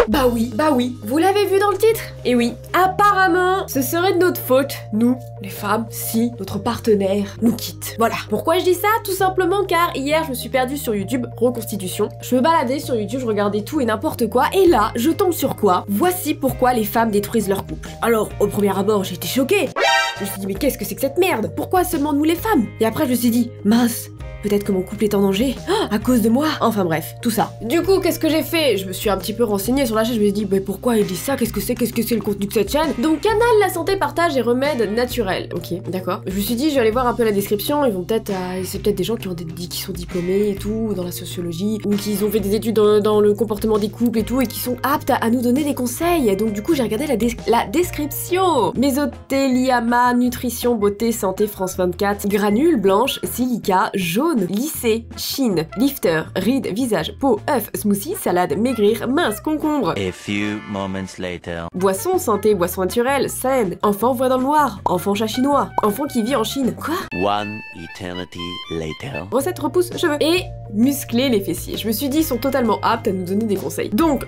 Bah oui, vous l'avez vu dans le titre? Et oui, apparemment, ce serait de notre faute, nous, les femmes, si notre partenaire nous quitte. Voilà. Pourquoi je dis ça? Tout simplement car hier, je me suis perdue sur YouTube, reconstitution. Je me baladais sur YouTube, je regardais tout et n'importe quoi, et là, je tombe sur quoi? Voici pourquoi les femmes détruisent leur couple. Alors, au premier abord, j'ai été choquée. Je me suis dit, mais qu'est-ce que c'est que cette merde? Pourquoi seulement nous les femmes? Et après, je me suis dit, mince, peut-être que mon couple est en danger à cause de moi. Enfin bref, tout ça. Du coup, qu'est-ce que j'ai fait? Je me suis un petit peu renseignée sur la chaîne, je me suis dit, mais pourquoi ils disent ça? Qu'est-ce que c'est le contenu de cette chaîne? Donc, canal La Santé, Partage et Remèdes Naturels. Ok, d'accord. Je me suis dit, je vais aller voir un peu la description, ils vont peut-être... c'est peut-être des gens qui ont qui sont diplômés et tout, dans la sociologie, ou qui ont fait des études dans le comportement des couples et tout, et qui sont aptes à nous donner des conseils. Donc du coup, j'ai regardé la description. Mésothelioma, nutrition, beauté, santé, France 24, granules blanches, silica, jaune, lissé, chine, lifter, rides, visage, peau, œuf, smoothie, salade, maigrir, mince, concombre. A few moments later. Boisson, santé, boisson naturelle, saine. Enfant voit dans le noir. Enfant chat chinois. Enfant qui vit en Chine. Quoi? One eternity later. Recette repousse cheveux. Et muscler les fessiers. Je me suis dit, ils sont totalement aptes à nous donner des conseils. Donc,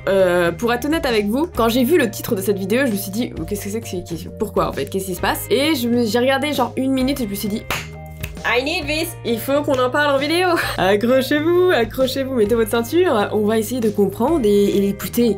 pour être honnête avec vous, quand j'ai vu le titre de cette vidéo, je me suis dit, qu'est-ce que c'est que pourquoi en fait? Qu'est-ce qui se passe? Et j'ai regardé genre 1 minute et je me suis dit, I need this! Il faut qu'on en parle en vidéo! Accrochez-vous, mettez votre ceinture, on va essayer de comprendre et écoutez,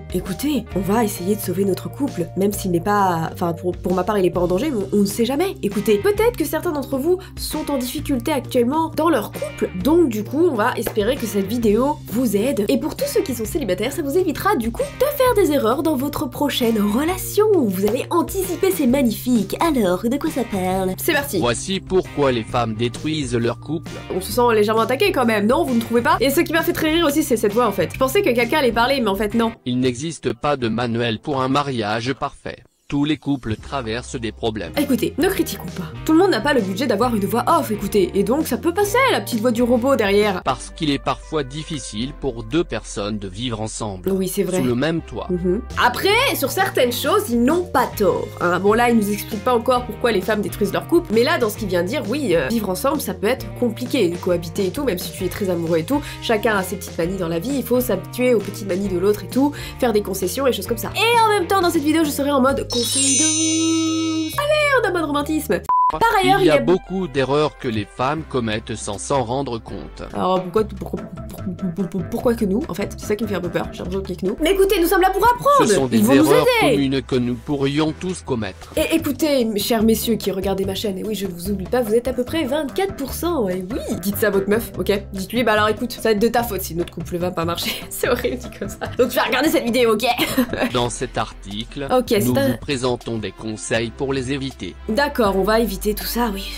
on va essayer de sauver notre couple, même s'il n'est pas... Enfin, pour ma part, il n'est pas en danger, mais on ne sait jamais. Écoutez, peut-être que certains d'entre vous sont en difficulté actuellement dans leur couple, donc du coup, on va espérer que cette vidéo vous aide. Et pour tous ceux qui sont célibataires, ça vous évitera du coup de faire des erreurs dans votre prochaine relation. Vous allez anticiper, c'est magnifique. Alors, de quoi ça parle? C'est parti! Voici pourquoi les femmes détruisent leur couple. On se sent légèrement attaqué quand même, non? Vous ne trouvez pas? Et ce qui m'a fait très rire aussi, c'est cette voix en fait. Je pensais que quelqu'un allait parler, mais en fait non. Il n'existe pas de manuel pour un mariage parfait. Tous les couples traversent des problèmes. Écoutez, ne critiquons pas. Tout le monde n'a pas le budget d'avoir une voix off, écoutez, et donc ça peut passer, la petite voix du robot derrière. Parce qu'il est parfois difficile pour 2 personnes de vivre ensemble. Oui, c'est vrai. Sous le même toit. Après, sur certaines choses, ils n'ont pas tort. Hein. Bon là, il nous explique pas encore pourquoi les femmes détruisent leur couple, mais là, dans ce qu'il vient de dire, oui, vivre ensemble, ça peut être compliqué, cohabiter et tout, même si tu es très amoureux et tout, chacun a ses petites manies dans la vie, il faut s'habituer aux petites manies de l'autre et tout, faire des concessions et choses comme ça. Et en même temps, dans cette vidéo, je serai en mode conseil de... Allez, on a mode romantisme. Par ailleurs, il y a beaucoup d'erreurs que les femmes commettent sans s'en rendre compte. Alors pourquoi que nous, en fait? C'est ça qui me fait un peu peur, j'ai l'impression qu'il y a que nous. Mais écoutez, nous sommes là pour apprendre! Ce sont des erreurs communes que nous pourrions tous commettre. Et écoutez, chers messieurs qui regardez ma chaîne, et oui, je ne vous oublie pas, vous êtes à peu près 24%, et oui! Dites ça à votre meuf, ok? Dites-lui, bah alors écoute, ça va être de ta faute si notre couple va pas marcher. C'est horrible dit comme ça. Donc tu vas regarder cette vidéo, ok? Dans cet article, nous vous présentons des conseils pour les éviter. D'accord, on va éviter tout ça, oui.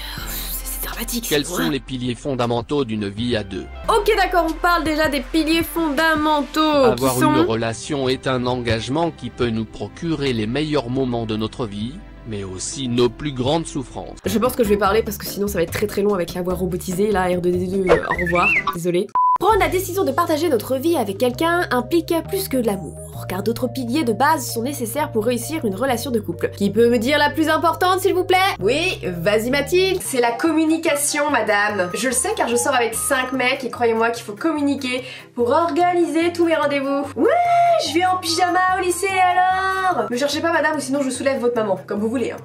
C'est dramatique. Quels sont les piliers fondamentaux d'une vie à 2? Ok, d'accord, on parle déjà des piliers fondamentaux. Avoir une relation est un engagement qui peut nous procurer les meilleurs moments de notre vie, mais aussi nos plus grandes souffrances. Je pense que je vais parler parce que sinon ça va être très long avec la voix robotisée, là, R2D2, au revoir, désolé. Prendre la décision de partager notre vie avec quelqu'un implique plus que de l'amour, car d'autres piliers de base sont nécessaires pour réussir une relation de couple. Qui peut me dire la plus importante, s'il vous plaît? Oui, vas-y Mathilde. C'est la communication, madame. Je le sais car je sors avec 5 mecs et croyez-moi qu'il faut communiquer pour organiser tous mes rendez-vous. Ouais, je vais en pyjama au lycée alors. Me cherchez pas madame ou sinon je soulève votre maman, comme vous voulez hein.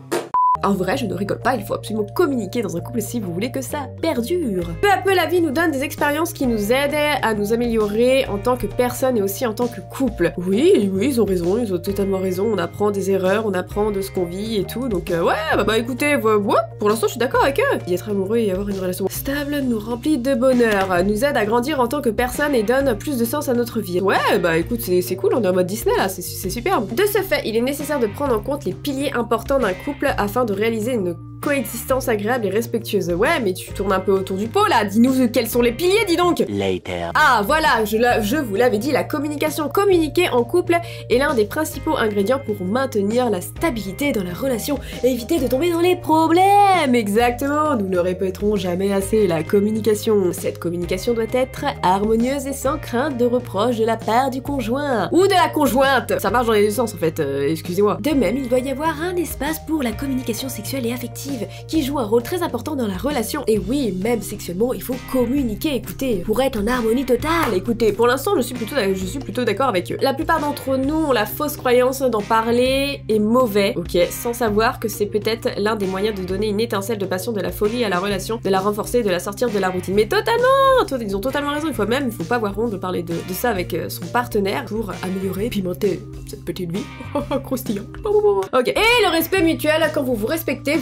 En vrai, je ne rigole pas, il faut absolument communiquer dans un couple si vous voulez que ça perdure. Peu à peu, la vie nous donne des expériences qui nous aident à nous améliorer en tant que personne et aussi en tant que couple. Oui, ils ont raison, ils ont totalement raison, on apprend des erreurs, on apprend de ce qu'on vit et tout, donc ouais, bah écoutez, pour l'instant je suis d'accord avec eux. Y être amoureux et avoir une relation stable nous remplit de bonheur, nous aide à grandir en tant que personne et donne plus de sens à notre vie. Ouais, bah écoute, c'est cool, on est en mode Disney là, c'est superbe. De ce fait, il est nécessaire de prendre en compte les piliers importants d'un couple afin de réaliser une coexistence agréable et respectueuse. Ouais, mais tu tournes un peu autour du pot là, dis-nous quels sont les piliers, dis donc. Later. Ah voilà, je vous l'avais dit, la communication. Communiquer en couple est l'un des principaux ingrédients pour maintenir la stabilité dans la relation et éviter de tomber dans les problèmes. Exactement, nous ne le répéterons jamais assez, la communication. Cette communication doit être harmonieuse et sans crainte de reproche de la part du conjoint ou de la conjointe. Ça marche dans les deux sens en fait, excusez-moi. De même, il doit y avoir un espace pour la communication sexuelle et affective. affective qui joue un rôle très important dans la relation. Et oui, même sexuellement, il faut communiquer, écoutez, pour être en harmonie totale. Écoutez, pour l'instant, je suis plutôt d'accord avec eux. La plupart d'entre nous ont la fausse croyance d'en parler est mauvais, ok, sans savoir que c'est peut-être l'un des moyens de donner une étincelle de passion, de la folie à la relation, de la renforcer, de la sortir de la routine. Mais totalement, ils ont totalement raison, il faut pas avoir honte de parler de ça avec son partenaire pour améliorer, pimenter cette petite vie. Croustillant. Ok, et le respect mutuel, quand vous respectez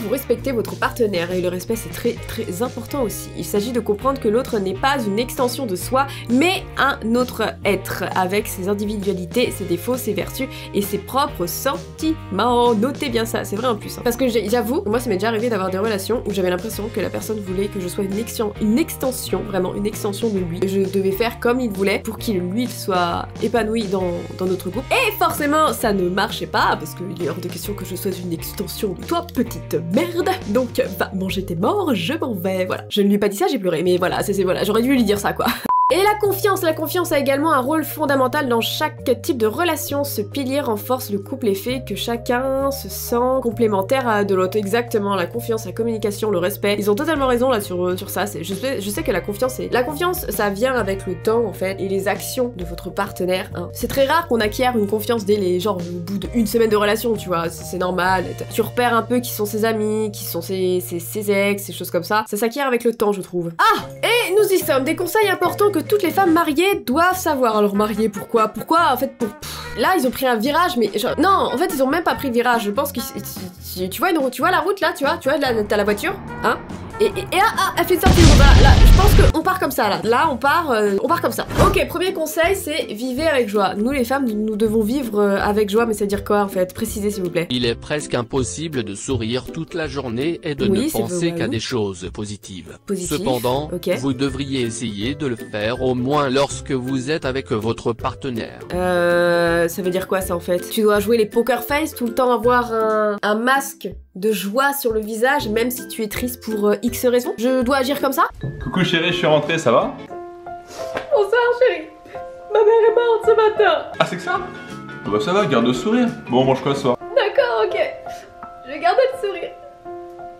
votre partenaire, et le respect c'est très très important aussi. Il s'agit de comprendre que l'autre n'est pas une extension de soi, mais un autre être, avec ses individualités, ses défauts, ses vertus et ses propres sentiments. Notez bien ça, c'est vrai en plus. Parce que j'avoue, moi ça m'est déjà arrivé d'avoir des relations où j'avais l'impression que la personne voulait que je sois une extension, vraiment une extension de lui. Je devais faire comme il voulait pour qu'il lui soit épanoui dans notre couple. Et forcément, ça ne marchait pas parce qu'il est hors de question que je sois une extension de toi, petite merde. Donc, va manger tes morts, je m'en vais. Voilà. Je ne lui ai pas dit ça, j'ai pleuré, mais voilà, voilà, j'aurais dû lui dire ça, quoi. Et la confiance a également un rôle fondamental dans chaque type de relation. Ce pilier renforce le couple et fait que chacun se sent complémentaire de l'autre. Exactement, la confiance, la communication, le respect. Ils ont totalement raison là sur ça. Je sais que la confiance, ça vient avec le temps en fait et les actions de votre partenaire. Hein. C'est très rare qu'on acquiert une confiance dès au bout d'une semaine de relation, tu vois. C'est normal. Tu repères un peu qui sont ses amis, qui sont ses ex, ces choses comme ça. Ça s'acquiert avec le temps, je trouve. Ah, et nous y sommes. Des conseils importants que toutes les femmes mariées doivent savoir. Alors mariées, pourquoi en fait là ils ont pris un virage, mais genre, non, en fait ils ont même pas pris le virage. Je pense que tu vois la route là, tu vois t'as la voiture, hein, et elle fait sortir une route. Là, je pense qu'on part comme ça là. Là on part comme ça. Ok, premier conseil, c'est vivez avec joie. Nous les femmes, nous devons vivre avec joie, mais ça veut dire quoi en fait? Précisez s'il vous plaît. Il est presque impossible de sourire toute la journée et de ne penser qu'à des choses positives. Cependant, vous devriez essayer de le faire au moins lorsque vous êtes avec votre partenaire. Ça veut dire quoi ça en fait? Tu dois jouer les poker face, tout le temps avoir un masque de joie sur le visage, même si tu es triste pour X raisons. Je dois agir comme ça? Coucou chérie, je suis rentrée, ça va? Bonsoir chérie. Ma mère est morte ce matin. Ah c'est que ça? Oh bah ça va, garde le sourire. Bon, on mange quoi ce soir? D'accord, ok. Je vais garder le sourire.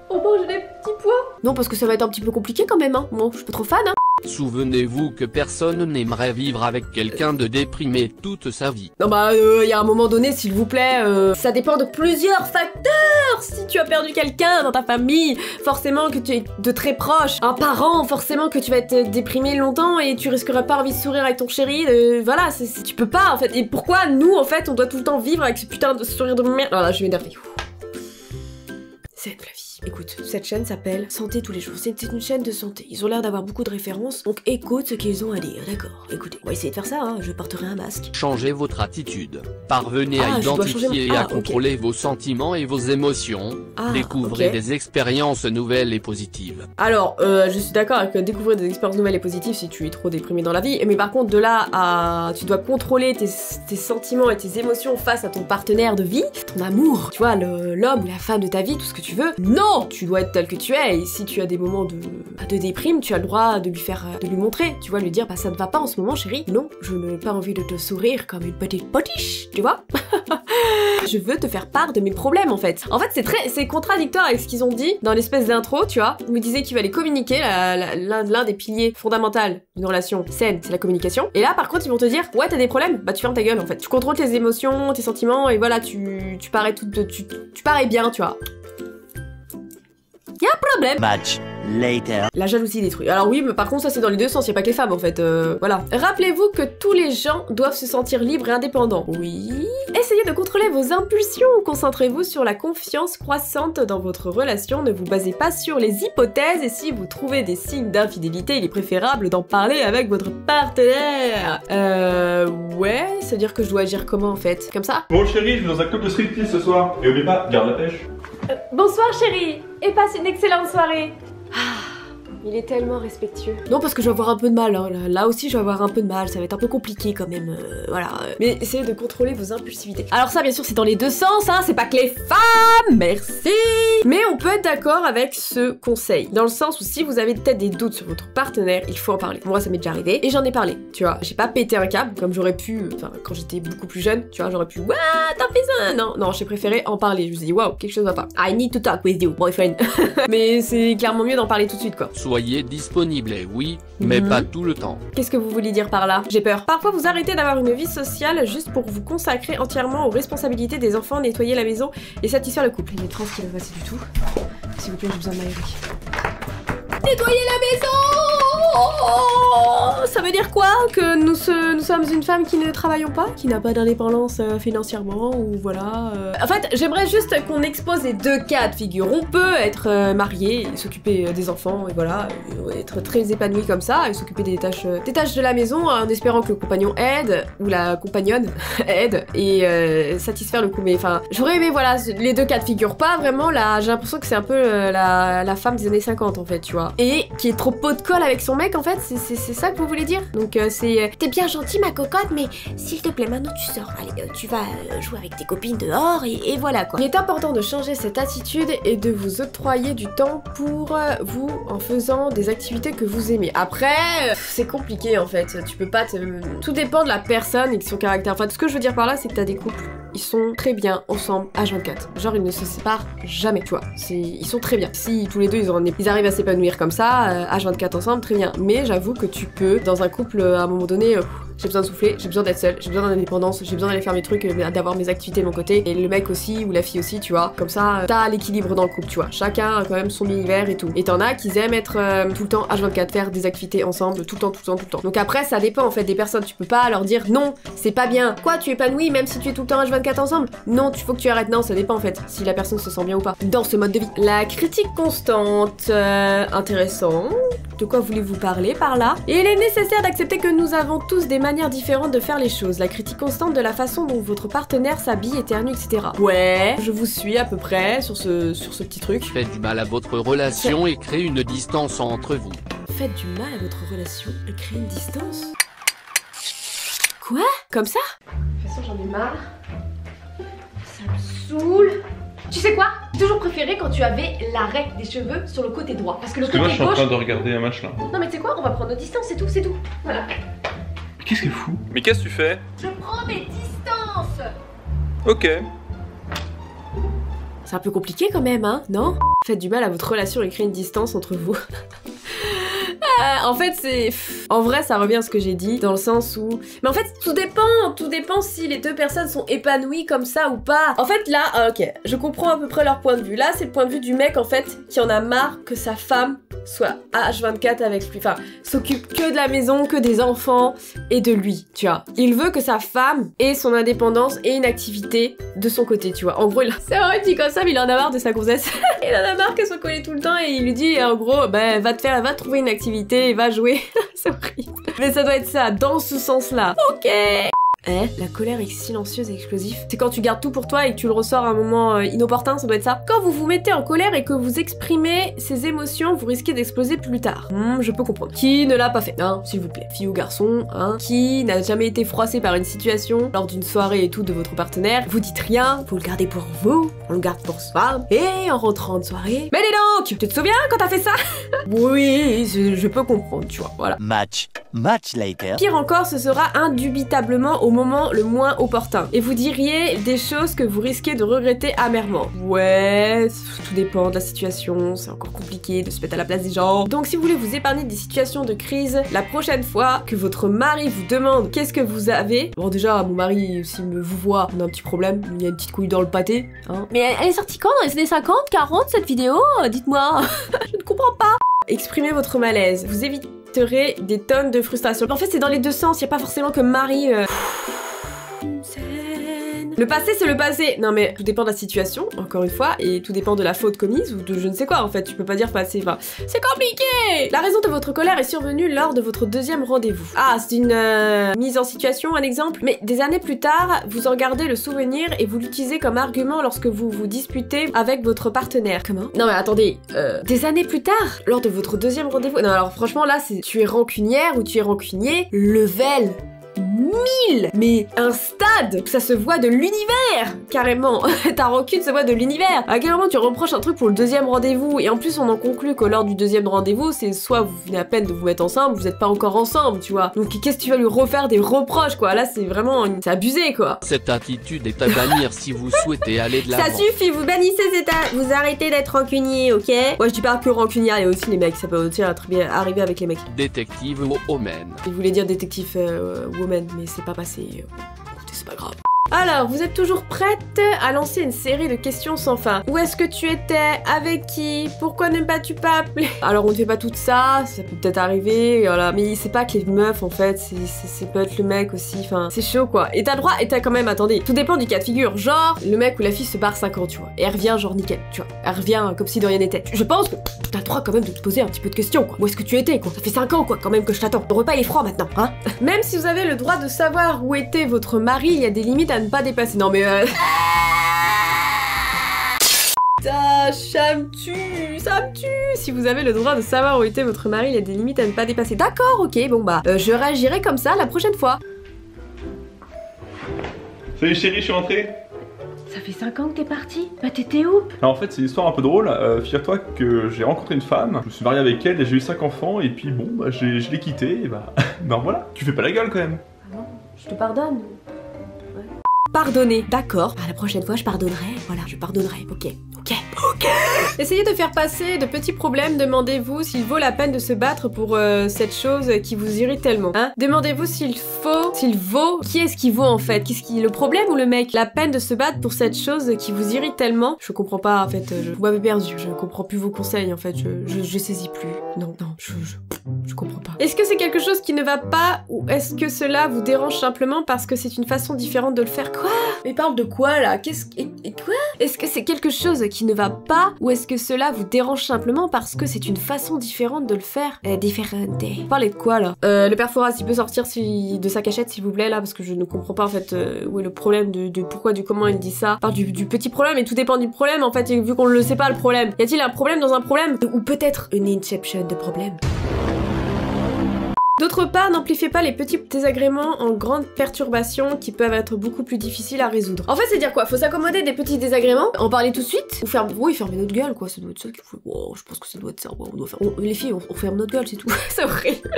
On mange des petits pois? Non, parce que ça va être un petit peu compliqué quand même, hein. Moi, je suis pas trop fan, hein. Souvenez-vous que personne n'aimerait vivre avec quelqu'un de déprimé toute sa vie. Non bah, y a un moment donné, s'il vous plaît, ça dépend de plusieurs facteurs. Si tu as perdu quelqu'un dans ta famille, forcément que tu es de très proche. Un parent, forcément que tu vas être déprimé longtemps et tu risqueras pas envie de sourire avec ton chéri. Voilà, tu peux pas en fait. Et pourquoi nous, en fait, on doit tout le temps vivre avec ce putain de sourire de merde? Alors là, je vais m'énerver. C'est la vie. Écoute, cette chaîne s'appelle Santé tous les jours. C'est une chaîne de santé. Ils ont l'air d'avoir beaucoup de références, donc écoute ce qu'ils ont à dire, d'accord? Écoutez, on va essayer de faire ça, hein. Je porterai un masque. Changez votre attitude. Parvenez à identifier et à contrôler vos sentiments et vos émotions. Découvrez des expériences nouvelles et positives. Alors, je suis d'accord avec découvrir des expériences nouvelles et positives si tu es trop déprimé dans la vie, mais par contre, de là à... Tu dois contrôler tes sentiments et tes émotions face à ton partenaire de vie, ton amour, tu vois, l'homme ou la femme de ta vie, tout ce que tu veux. Non! Tu dois être tel que tu es, et si tu as des moments de déprime, tu as le droit de lui montrer, tu vois, lui dire, bah ça ne va pas en ce moment chérie, non, je n'ai pas envie de te sourire comme une petite potiche, tu vois. Je veux te faire part de mes problèmes en fait. En fait c'est contradictoire avec ce qu'ils ont dit dans l'espèce d'intro, tu vois, où ils disaient qu'il fallait communiquer, l'un des piliers fondamentaux d'une relation saine, c'est la communication, et là par contre ils vont te dire, ouais t'as des problèmes, bah tu fermes ta gueule en fait, tu contrôles tes émotions, tes sentiments, et voilà, tu parais tu parais bien, tu vois. Y'a un problème. Much later. La jalousie détruit. Alors oui, mais par contre ça c'est dans les deux sens, y'a pas que les femmes en fait, voilà. Rappelez-vous que tous les gens doivent se sentir libres et indépendants. Oui. Essayez de contrôler vos impulsions, concentrez-vous sur la confiance croissante dans votre relation, ne vous basez pas sur les hypothèses, et si vous trouvez des signes d'infidélité, il est préférable d'en parler avec votre partenaire. Ouais, c'est-à-dire que je dois agir comment en fait? Comme ça? Bon chérie, je vais dans un club de striptease ce soir, et oublie pas, garde la pêche. Bonsoir chérie, et passe une excellente soirée. il est tellement respectueux. Non, parce que je vais avoir un peu de mal, hein. Là aussi je vais avoir un peu de mal, ça va être un peu compliqué quand même, voilà. Mais essayez de contrôler vos impulsivités. Alors ça, bien sûr, c'est dans les deux sens, hein, c'est pas que les femmes, merci. Mais on peut être d'accord avec ce conseil, dans le sens où si vous avez peut-être des doutes sur votre partenaire, il faut en parler. Moi, ça m'est déjà arrivé, et j'en ai parlé, tu vois. J'ai pas pété un câble, comme j'aurais pu, enfin, quand j'étais beaucoup plus jeune, tu vois, j'aurais pu, ouah, t'as fait ça. Non, j'ai préféré en parler. Je me suis dit, waouh, quelque chose va pas. I need to talk with you, boyfriend. Mais c'est clairement mieux d'en parler tout de suite, quoi. Soyez disponible, oui, mais pas tout le temps. Qu'est-ce que vous voulez dire par là? J'ai peur. Parfois, vous arrêtez d'avoir une vie sociale juste pour vous consacrer entièrement aux responsabilités des enfants, nettoyer la maison et satisfaire le couple. Il y a des trans qui va passer du tout. S'il vous plaît, j'ai besoin de m'aérer. Nettoyer la maison! Ça veut dire quoi? Que nous sommes une femme qui ne travaillons pas? Qui n'a pas d'indépendance financièrement? Ou voilà... En fait, j'aimerais juste qu'on expose les deux cas de figure. On peut être marié et s'occuper des enfants, et voilà, être très épanoui comme ça, et s'occuper des tâches de la maison, en espérant que le compagnon aide, ou la compagnonne aide, et satisfaire le coup. Mais enfin, j'aurais aimé, voilà, les deux cas de figure. Pas vraiment, là, j'ai l'impression que c'est un peu la femme des années 50, en fait, tu vois. Et qui est trop pot de colle avec son mec, en fait, c'est ça que vous voulez dire? Donc c'est... T'es bien gentil ma cocotte, mais s'il te plaît, maintenant tu sors, allez, tu vas jouer avec tes copines dehors, et voilà quoi. Il est important de changer cette attitude et de vous octroyer du temps pour vous en faisant des activités que vous aimez. Après, c'est compliqué en fait, tu peux pas Tout dépend de la personne et de son caractère. Enfin, ce que je veux dire par là, c'est que t'as des couples, ils sont très bien ensemble H24. Genre, ils ne se séparent jamais, tu vois. Ils sont très bien. Si tous les deux, ils arrivent à s'épanouir comme ça, H24 ensemble, très bien. Mais j'avoue que tu peux, dans un couple, à un moment donné, j'ai besoin de souffler, j'ai besoin d'être seule, j'ai besoin d'indépendance, j'ai besoin d'aller faire mes trucs, d'avoir mes activités de mon côté, et le mec aussi, ou la fille aussi, tu vois. Comme ça, t'as l'équilibre dans le couple, tu vois. Chacun a quand même son univers et tout. Et t'en as qui aiment être tout le temps H24, faire des activités ensemble, tout le temps. Donc après, ça dépend en fait des personnes. Tu peux pas leur dire non, c'est pas bien. Quoi, tu épanouis même si tu es tout le temps H24 ensemble? Non, faut que tu arrêtes. Non, ça dépend en fait, si la personne se sent bien ou pas dans ce mode de vie. La critique constante, intéressant. De quoi voulez-vous parler par là? Et il est nécessaire d'accepter que nous avons tous des manières différentes de faire les choses. La critique constante de la façon dont votre partenaire s'habille, éternue, etc. Ouais, je vous suis à peu près sur ce petit truc. Faites du mal à votre relation et créez une distance entre vous. Faites du mal à votre relation et créez une distance? Quoi? Comme ça? De toute façon, j'en ai marre. Ça me saoule. Tu sais quoi? J'ai toujours préféré quand tu avais l'arrêt des cheveux sur le côté droit. Parce que le côté gauche... Parce que moi, je suis en train de regarder un match là. Non mais tu sais quoi? On va prendre nos distances, c'est tout. Voilà. Mais qu'est-ce qu'il fout? Mais qu'est-ce que tu fais? Je prends mes distances. Ok. C'est un peu compliqué quand même, hein? Non? Faites du mal à votre relation et créez une distance entre vous. En fait, c'est... En vrai, ça revient à ce que j'ai dit, dans le sens où... Mais en fait, tout dépend si les deux personnes sont épanouies comme ça ou pas. En fait, là, ok, je comprends à peu près leur point de vue. Là, c'est le point de vue du mec, en fait, qui en a marre que sa femme soit H24 avec lui. Enfin, s'occupe que de la maison, que des enfants et de lui, tu vois. Il veut que sa femme ait son indépendance et une activité de son côté, tu vois. En gros, c'est vrai, dit comme ça, mais il en a marre de sa grossesse. Il en a marre qu'elle soit collée tout le temps et il lui dit, en gros, bah, va trouver une activité et va jouer. C'est horrible. Mais ça doit être ça, dans ce sens-là. Ok. La colère est silencieuse et explosive. C'est quand tu gardes tout pour toi et que tu le ressors à un moment inopportun, ça doit être ça. Quand vous vous mettez en colère et que vous exprimez ces émotions, vous risquez d'exploser plus tard. Je peux comprendre. Qui ne l'a pas fait, hein, s'il vous plaît. Fille ou garçon, hein. Qui n'a jamais été froissé par une situation lors d'une soirée et tout de votre partenaire. Vous dites rien, vous le gardez pour vous, on le garde pour soi. Et en rentrant de soirée... Mais dis donc! Tu te souviens quand t'as fait ça? Oui, je peux comprendre, tu vois, voilà. Much later. Pire encore, ce sera indubitablement au moment le moins opportun. Et vous diriez des choses que vous risquez de regretter amèrement. Ouais, tout dépend de la situation, c'est encore compliqué de se mettre à la place des gens. Donc si vous voulez vous épargner des situations de crise, la prochaine fois que votre mari vous demande qu'est-ce que vous avez... Bon déjà, mon mari, s'il vous voit, on a un petit problème, il y a une petite couille dans le pâté. Hein. Mais elle est sortie quand? Dans les années 50, 40, cette vidéo? Dites-moi. Je ne comprends pas. Exprimez votre malaise. Vous éviterez des tonnes de frustration. En fait, c'est dans les deux sens. Il n'y a pas forcément que Marie... Le passé, c'est le passé. Non mais tout dépend de la situation, encore une fois, et tout dépend de la faute commise ou de je ne sais quoi en fait. Tu peux pas dire passé, enfin, c'est compliqué. La raison de votre colère est survenue lors de votre deuxième rendez-vous. Ah, c'est une mise en situation, un exemple. Mais des années plus tard, vous en gardez le souvenir et vous l'utilisez comme argument lorsque vous vous disputez avec votre partenaire. Comment? Non mais attendez, des années plus tard, lors de votre deuxième rendez-vous. Non alors franchement là, c'est tu es rancunière ou tu es rancunier, level 1000, mais un stade, ça se voit de l'univers, carrément. Ta rancune se voit de l'univers. À quel moment tu reproches un truc pour le deuxième rendez-vous, et en plus on en conclut que lors du deuxième rendez-vous, c'est soit vous venez à peine de vous mettre ensemble, vous êtes pas encore ensemble, tu vois. Donc qu'est-ce que tu vas lui refaire des reproches, quoi. Là c'est vraiment, c'est abusé, quoi. Cette attitude est à bannir si vous souhaitez aller de l'avant. Ça suffit, vous bannissez vous arrêtez d'être rancunier, ok? Moi je dis pas que rancunier, il y a aussi les mecs, ça peut aussi très bien arriver avec les mecs. Détective Woman. Il voulait dire détective Woman, mais c'est pas passé. Écoutez, c'est pas grave. Alors, vous êtes toujours prête à lancer une série de questions sans fin. Où est-ce que tu étais? Avec qui? Pourquoi ne pas-tu pas appelé? Alors, on ne fait pas tout ça, ça peut peut-être arriver, voilà. Mais c'est pas que les meufs, en fait, c'est peut être le mec aussi, enfin, c'est chaud, quoi. Et t'as le droit, et t'as quand même, attendez, tout dépend du cas de figure. Genre, le mec ou la fille se barre 5 ans, tu vois. Et elle revient, genre, nickel, tu vois. Elle revient comme si de rien n'était. Je pense que t'as le droit quand même de te poser un petit peu de questions, quoi. Où est-ce que tu étais, quoi? Ça fait 5 ans, quoi, quand même que je t'attends. Ton repas, il est froid maintenant, hein? Même si vous avez le droit de savoir où était votre mari, il y a des limites à ne pas dépasser. Non mais ça me tue. Si vous avez le droit de savoir où était votre mari, il y a des limites à ne pas dépasser. D'accord, ok, bon bah, je réagirai comme ça la prochaine fois. Salut chérie, je suis rentré. Ça fait 5 ans que t'es parti? Bah t'étais où? Alors en fait c'est une histoire un peu drôle, figure-toi que j'ai rencontré une femme, je me suis marié avec elle et j'ai eu 5 enfants et puis bon, bah je l'ai quittée et bah, ben voilà, tu fais pas la gueule quand même. Ah bon? Je te pardonne. Pardonner, d'accord. La prochaine fois, je pardonnerai. Voilà, je pardonnerai. Ok. Essayez de faire passer de petits problèmes. Demandez-vous s'il vaut la peine de se battre pour cette chose qui vous irrite tellement. Hein? Demandez-vous s'il vaut. Qui est-ce qui vaut en fait? Qu'est-ce qui le problème ou le mec? La peine de se battre pour cette chose qui vous irrite tellement. Je comprends pas en fait. Vous m'avez perdu. Je comprends plus vos conseils en fait. Je saisis plus. Non, je comprends pas. Est-ce que c'est quelque chose qui ne va pas ou est-ce que cela vous dérange simplement parce que c'est une façon différente de le faire? Quoi? Mais parle de quoi là? Quoi? Est-ce que c'est quelque chose qui ne va pas ou est-ce que cela vous dérange simplement parce que c'est une façon différente de le faire? Différente. Parlez de quoi là? Le père Fouras, il peut sortir de sa cachette s'il vous plaît là parce que je ne comprends pas en fait où est le problème de pourquoi, du comment il dit ça. Parle du petit problème et tout dépend du problème en fait vu qu'on ne le sait pas le problème. Y a-t-il un problème dans un problème? Ou peut-être une inception de problème? D'autre part, n'amplifiez pas les petits désagréments en grandes perturbations qui peuvent être beaucoup plus difficiles à résoudre. En fait, c'est dire quoi? Faut s'accommoder des petits désagréments, en parler tout de suite, ou fermer notre gueule, quoi. Ça doit être ça qu'il faut. Oh, je pense que ça doit être ça. Ouais, on doit faire. Les filles, on ferme notre gueule, c'est tout. C'est horrible.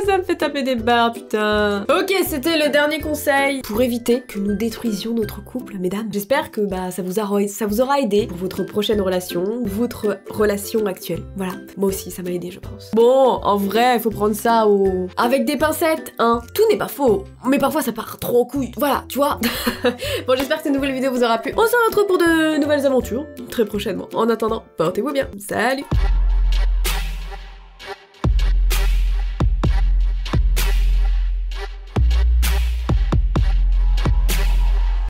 Ça me fait taper des barres, putain. Ok, c'était le dernier conseil pour éviter que nous détruisions notre couple, mesdames. J'espère que ça vous aura aidé pour votre prochaine relation, ou votre relation actuelle. Voilà. Moi aussi, ça m'a aidé, je pense. Bon, en vrai, il faut prendre ça avec des pincettes, hein. Tout n'est pas faux, mais parfois ça part trop en couille. Voilà, tu vois. Bon, j'espère que cette nouvelle vidéo vous aura plu. On se retrouve pour de nouvelles aventures très prochainement. En attendant, portez-vous bien. Salut.